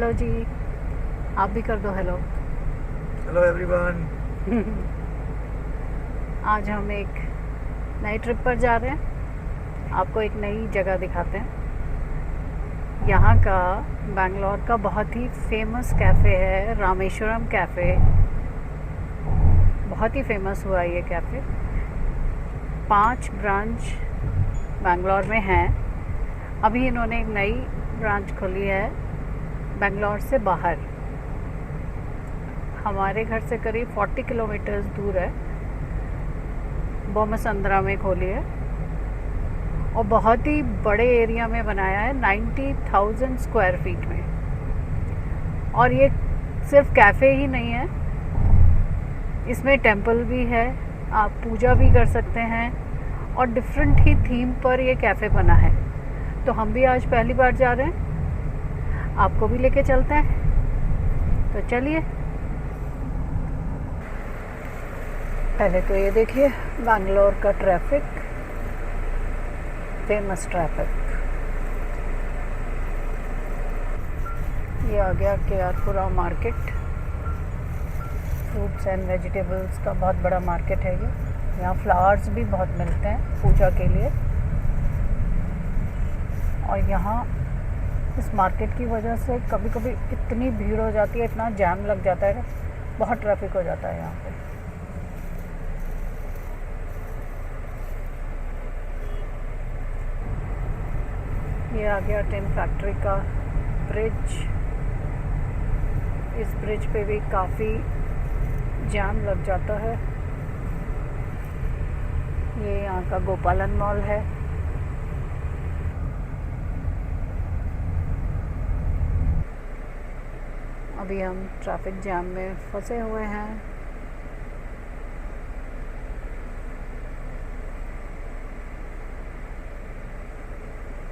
Hello जी, आप भी कर दो हेलो। Hello everyone. आज हम एक नई ट्रिप पर जा रहे हैं, आपको एक नई जगह दिखाते हैं। यहाँ का बैंगलोर का बहुत ही फेमस कैफ़े है रामेश्वरम कैफ़े। बहुत ही फेमस हुआ ये कैफ़े। 5 ब्रांच बैंगलोर में हैं। अभी इन्होंने एक नई ब्रांच खोली है बैंगलोर से बाहर। हमारे घर से करीब 40 किलोमीटर्स दूर है। बोमसंद्रा में खोली है और बहुत ही बड़े एरिया में बनाया है, 90,000 स्क्वायर फीट में। और ये सिर्फ कैफ़े ही नहीं है, इसमें टेंपल भी है, आप पूजा भी कर सकते हैं और डिफरेंट ही थीम पर ये कैफ़े बना है। तो हम भी आज पहली बार जा रहे हैं, आपको भी लेके चलते हैं, तो चलिए। पहले तो ये देखिए बैंगलोर का ट्रैफिक, फेमस ट्रैफिक। ये आ गया केआरपुरा मार्केट, फ्रूट्स एंड वेजिटेबल्स का बहुत बड़ा मार्केट है ये। यहाँ फ्लावर्स भी बहुत मिलते हैं पूजा के लिए। और यहाँ इस मार्केट की वजह से कभी कभी इतनी भीड़ हो जाती है, इतना जाम लग जाता है, बहुत ट्रैफिक हो जाता है यहाँ पे। ये आ गया टिन फैक्ट्री का ब्रिज। इस ब्रिज पे भी काफ़ी जाम लग जाता है। ये यहाँ का गोपालन मॉल है। अभी हम ट्रैफिक जैम में फंसे हुए हैं।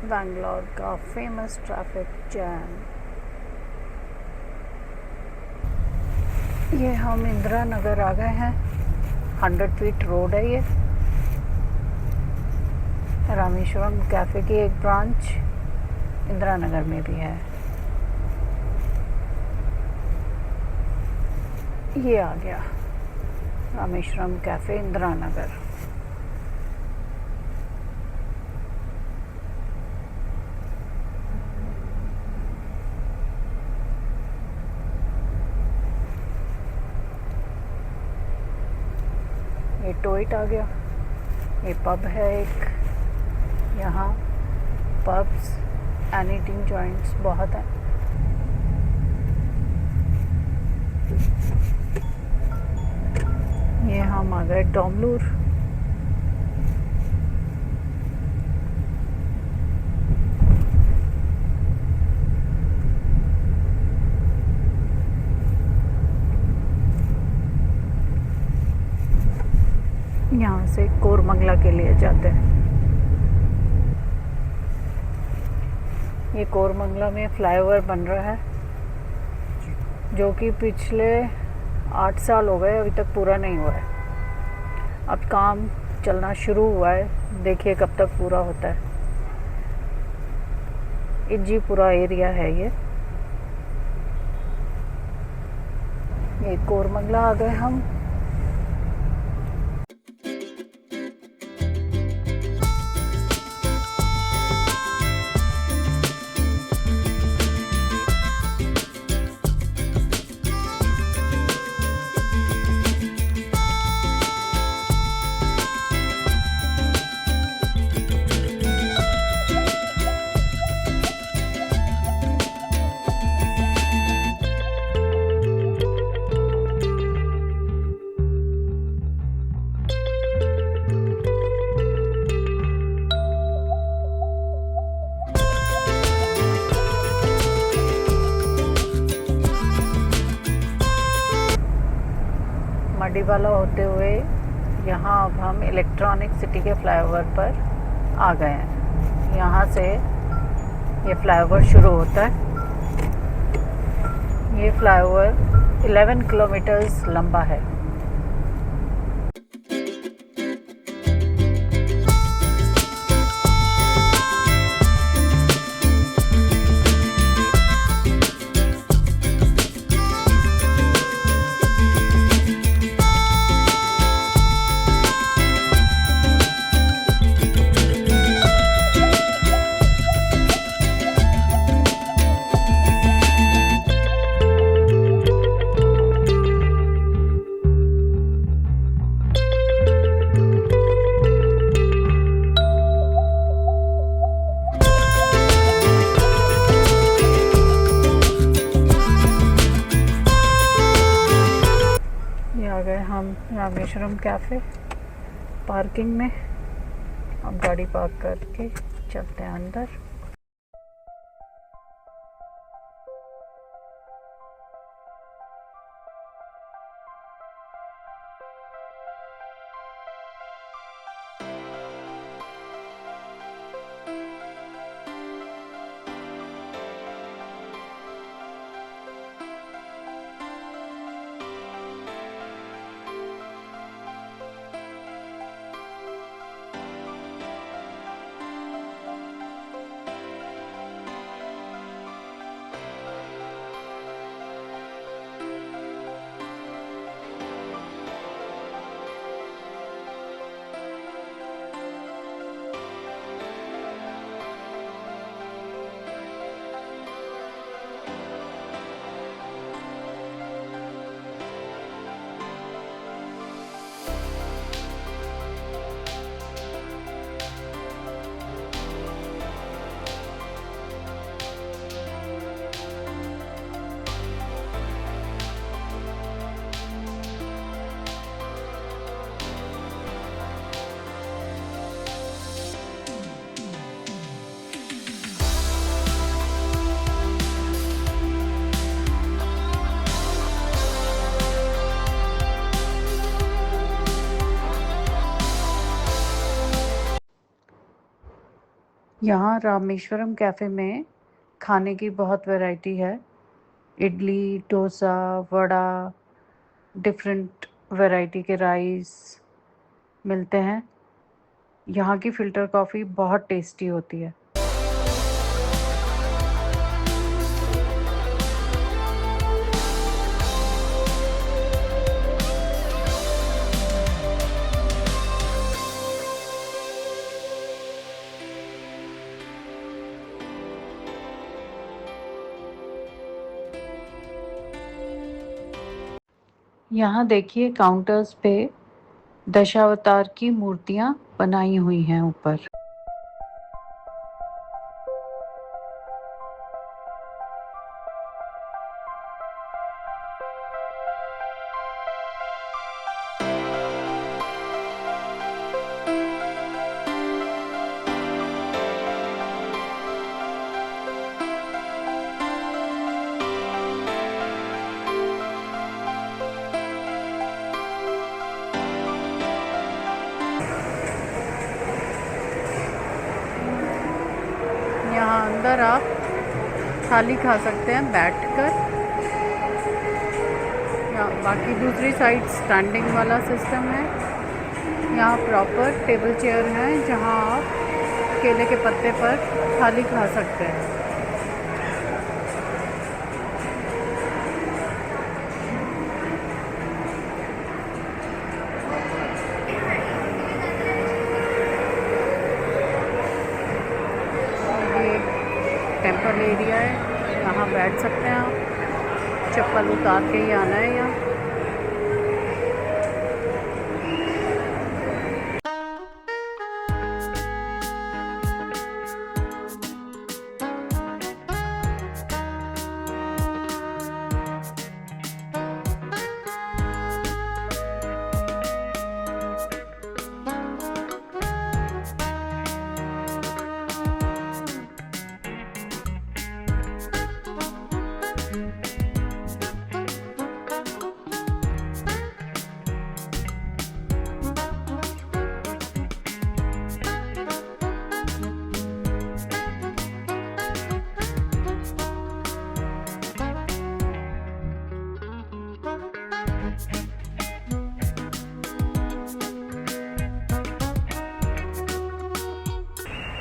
बैंगलोर का फेमस ट्रैफिक जैम। ये हम इंदिरा नगर आ गए हैं। 100 फीट रोड है ये। रामेश्वरम कैफ़े की एक ब्रांच इंदिरा नगर में भी है। ये आ गया रामेश्वरम कैफ़े इंदिरा नगर। ये टोइट आ गया। ये पब है एक। यहाँ पब्स एंड ईटिंग जॉइंट्स बहुत हैं। ये हम आ गए डोमलूर। यहाँ से कोरमंगला के लिए जाते हैं। ये कोरमंगला में फ्लाईओवर बन रहा है, जो कि पिछले 8 साल हो गए, अभी तक पूरा नहीं हुआ है। अब काम चलना शुरू हुआ है, देखिए कब तक पूरा होता है। इज्जीपुरा एरिया है ये कोरमंगला आ गए हम। मडीवाला होते हुए यहाँ अब हम इलेक्ट्रॉनिक सिटी के फ्लाईओवर पर आ गए हैं। यहाँ से ये फ्लाईओवर शुरू होता है। ये फ्लाईओवर 11 किलोमीटर्स लंबा है। रामेश्वरम कैफ़े पार्किंग में। अब गाड़ी पार्क करके चलते हैं अंदर। यहाँ रामेश्वरम कैफ़े में खाने की बहुत वैरायटी है। इडली, डोसा, वड़ा, डिफरेंट वैरायटी के राइस मिलते हैं। यहाँ की फ़िल्टर कॉफ़ी बहुत टेस्टी होती है। यहाँ देखिए काउंटर्स पे दशावतार की मूर्तियाँ बनाई हुई हैं ऊपर। यहाँ अंदर आप थाली खा सकते हैं बैठकर। यहाँ बाकी दूसरी साइड स्टैंडिंग वाला सिस्टम है। यहाँ प्रॉपर टेबल चेयर हैं जहाँ आप केले के पत्ते पर थाली खा सकते हैं। टेम्पल एरिया है, यहाँ बैठ सकते हैं आप। चप्पल उतार के ही आना है यहाँ।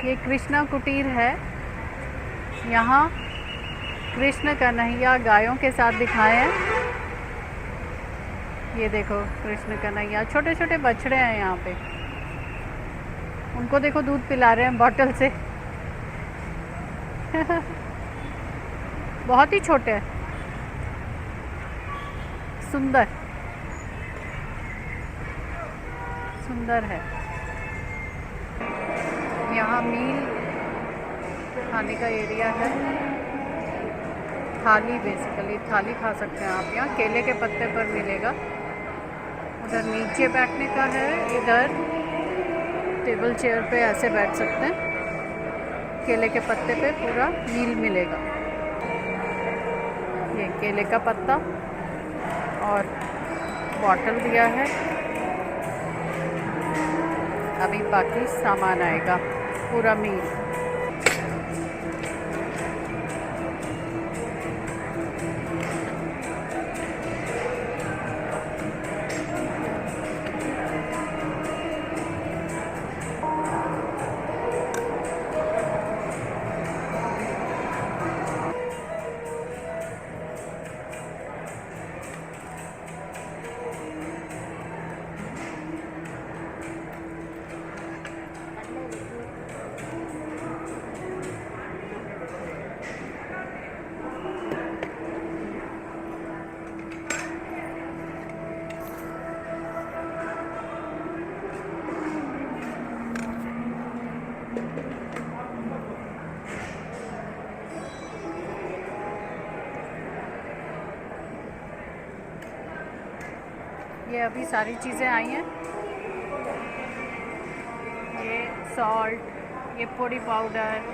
ये कृष्णा कुटीर है। यहाँ कृष्ण कन्हैया गायों के साथ दिखाए हैं। ये देखो कृष्ण कन्हैया, छोटे छोटे बछड़े हैं यहाँ पे। उनको देखो दूध पिला रहे हैं बॉटल से। बहुत ही छोटे हैं, सुंदर सुंदर है। यहाँ मील खाने का एरिया है। थाली बेसिकली थाली खा सकते हैं आप। यहाँ केले के पत्ते पर मिलेगा, उधर नीचे बैठने का है, इधर टेबल चेयर पे ऐसे बैठ सकते हैं। केले के पत्ते पे पूरा मील मिलेगा। ये केले का पत्ता और बॉटल दिया है। अभी बाकी सामान आएगा, पूरा मील। ये अभी सारी चीज़ें आई हैं। ये सॉल्ट, ये पोड़ी पाउडर,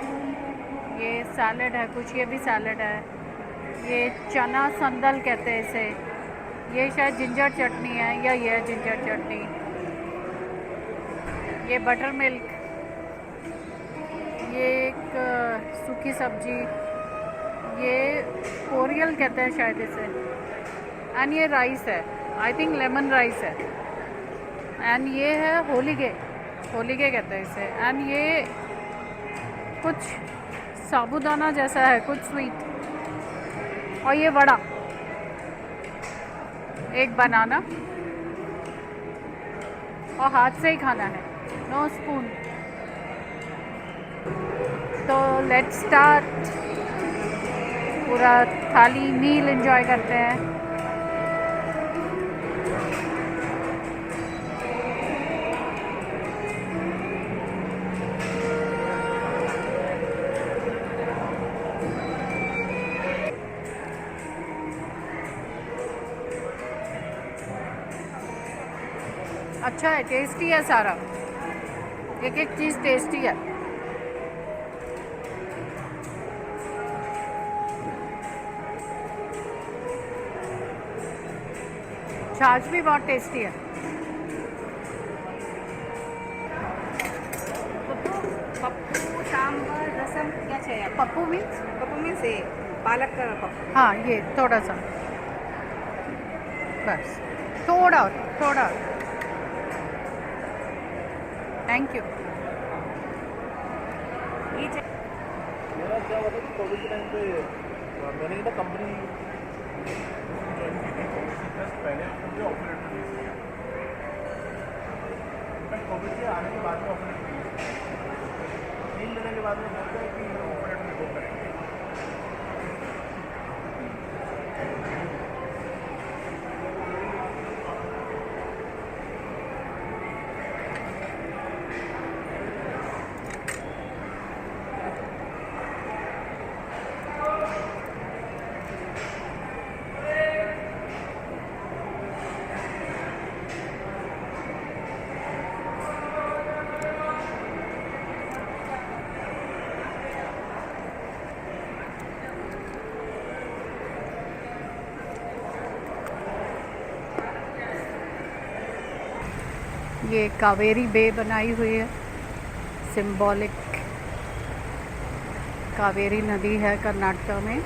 ये सैलड है कुछ, ये भी सैलड है। ये चना संदल कहते हैं इसे। ये शायद जिंजर चटनी है, या ये है जिंजर चटनी। ये बटर मिल्क, ये एक सूखी सब्जी, ये कोरियल कहते हैं शायद इसे। एंड ये राइस है, आई थिंक लेमन राइस है। एंड ये है होलीगे, होलीगे कहते हैं इसे। एंड ये कुछ साबूदाना जैसा है, कुछ स्वीट। और ये वड़ा, एक बनाना, और हाथ से ही खाना है, नो स्पून। तो लेट्स स्टार्ट। पूरा थाली मील एंजॉय करते हैं। अच्छा है, टेस्टी है सारा, एक एक चीज़ टेस्टी है। छाछ भी बहुत टेस्टी है। पप्पू सांबर रसम क्या चाहिए? पप्पू मीन्स? पप्पू में से पालक का पप्पू। हाँ, ये थोड़ा सा, बस थोड़ा और, थोड़ा और। Thank you. ये मेरा क्या हुआ था कि कोविड के टाइम पे मैंने ना कंपनी ज्वाइन की थी। कोविड से जस्ट पहले मुझे ऑफर लेटर रिलीज किया। इनफैक्ट कोविड के आने के बाद में ऑफर लेटर रिलीज किया। 3 महीने के बाद में बोलते हैं कि ऑफर लेटर रिलीज करेंगे। ये कावेरी बे बनाई हुई है, सिंबॉलिक। कावेरी नदी है कर्नाटका में,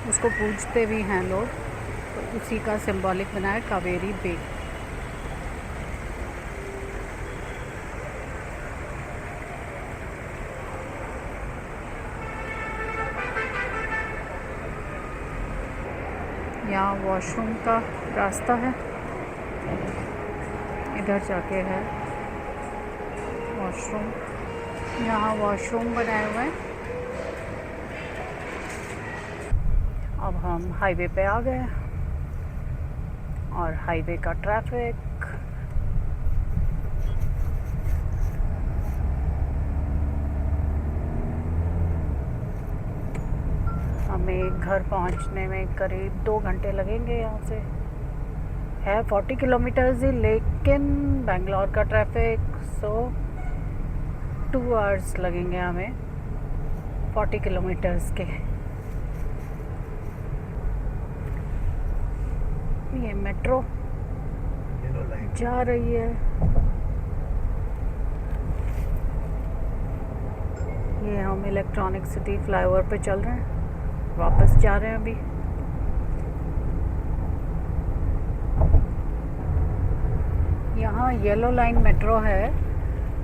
उसको पूजते भी हैं लोग, तो उसी का सिंबॉलिक बनाया कावेरी बे। यहाँ वॉशरूम का रास्ता है, इधर जाके है वॉशरूम। यहाँ वॉशरूम बनाए हुए हैं। अब हम हाईवे पे आ गए और हाईवे का ट्रैफिक। हमें घर पहुंचने में करीब 2 घंटे लगेंगे यहाँ से। है 40 किलोमीटर्स ही, लेकिन बेंगलोर का ट्रैफिक, सो 2 आवर्स लगेंगे हमें 40 किलोमीटर्स के। ये मेट्रो येलो लाइन जा रही है। ये हम इलेक्ट्रॉनिक सिटी फ्लाईओवर पे चल रहे हैं, वापस जा रहे हैं अभी। यहाँ येलो लाइन मेट्रो है,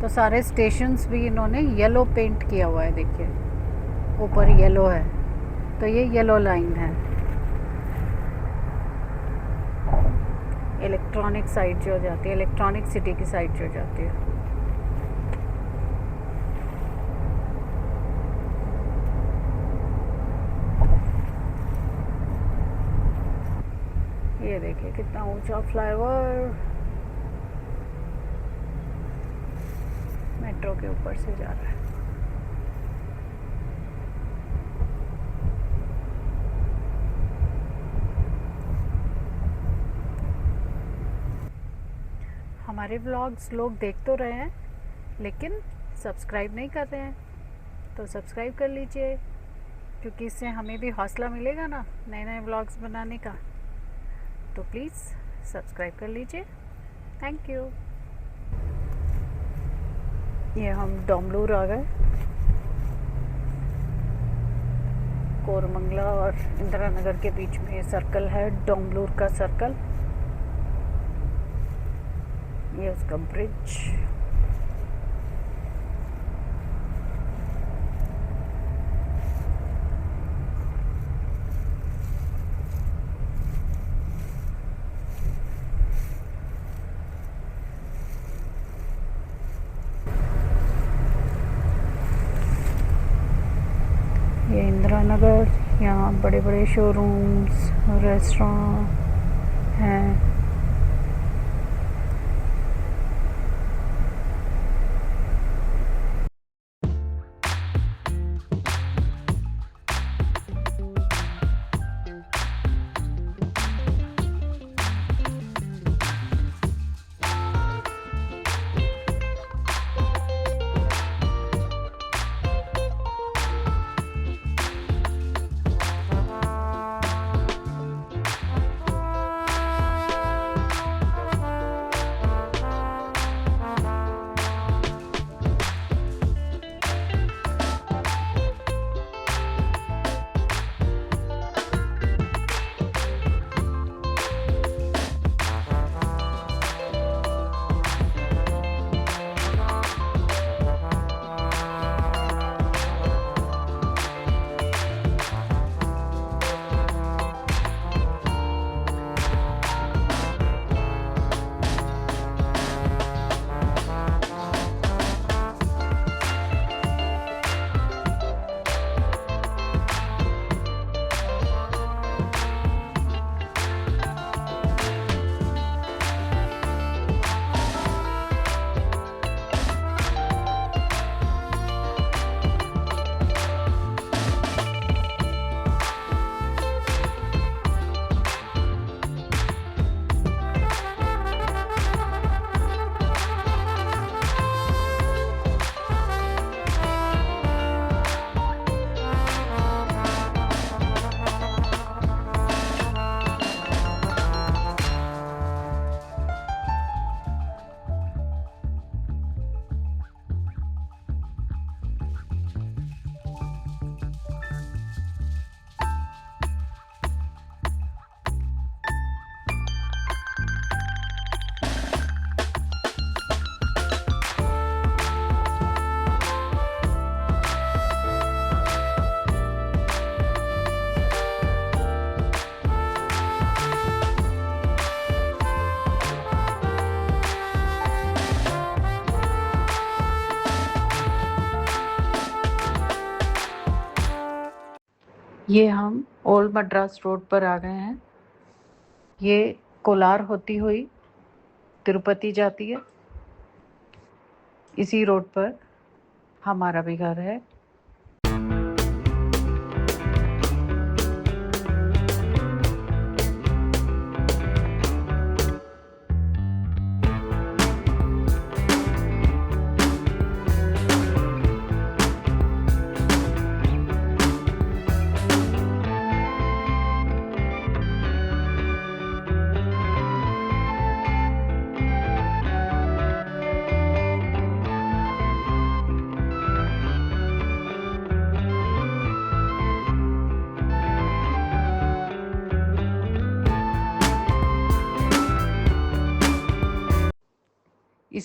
तो सारे स्टेशंस भी इन्होंने येलो पेंट किया हुआ है। देखिए ऊपर येलो है, तो ये येलो लाइन है। इलेक्ट्रॉनिक साइड जो जाती है, इलेक्ट्रॉनिक सिटी की साइड जो जाती है। ये देखिए कितना ऊंचा फ्लाईओवर मेट्रो के ऊपर से जा रहा है। हमारे व्लॉग्स लोग देख तो रहे हैं, लेकिन सब्सक्राइब नहीं कर रहे हैं, तो सब्सक्राइब कर लीजिए, क्योंकि इससे हमें भी हौसला मिलेगा ना नए नए व्लॉग्स बनाने का। तो प्लीज़ सब्सक्राइब कर लीजिए। Thank you. ये हम डोंबलूर आ गए। कोरमंगला और इंदिरा नगर के बीच में सर्कल है, डोंबलूर का सर्कल। ये उसका ब्रिज। ये इंदिरा नगर, यहाँ बड़े बड़े शोरूम्स, रेस्टोरेंट हैं। ये हम ओल्ड मद्रास रोड पर आ गए हैं। ये कोलार होती हुई तिरुपति जाती है। इसी रोड पर हमारा भी घर है।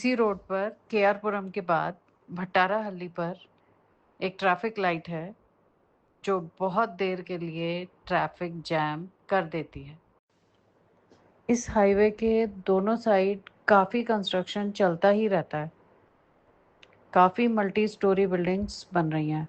इसी रोड पर केआरपुरम के बाद भट्टाराहल्ली पर एक ट्रैफिक लाइट है जो बहुत देर के लिए ट्रैफिक जैम कर देती है। इस हाईवे के दोनों साइड काफ़ी कंस्ट्रक्शन चलता ही रहता है। काफ़ी मल्टी स्टोरी बिल्डिंग्स बन रही हैं।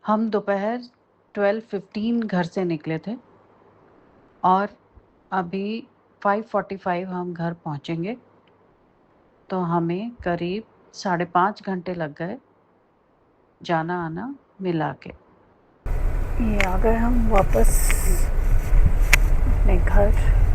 हम दोपहर 12:15 घर से निकले थे और अभी 5:45 हम घर पहुंचेंगे, तो हमें करीब 5.5 घंटे लग गए जाना आना मिला के। ये आ गए हम वापस अपने घर।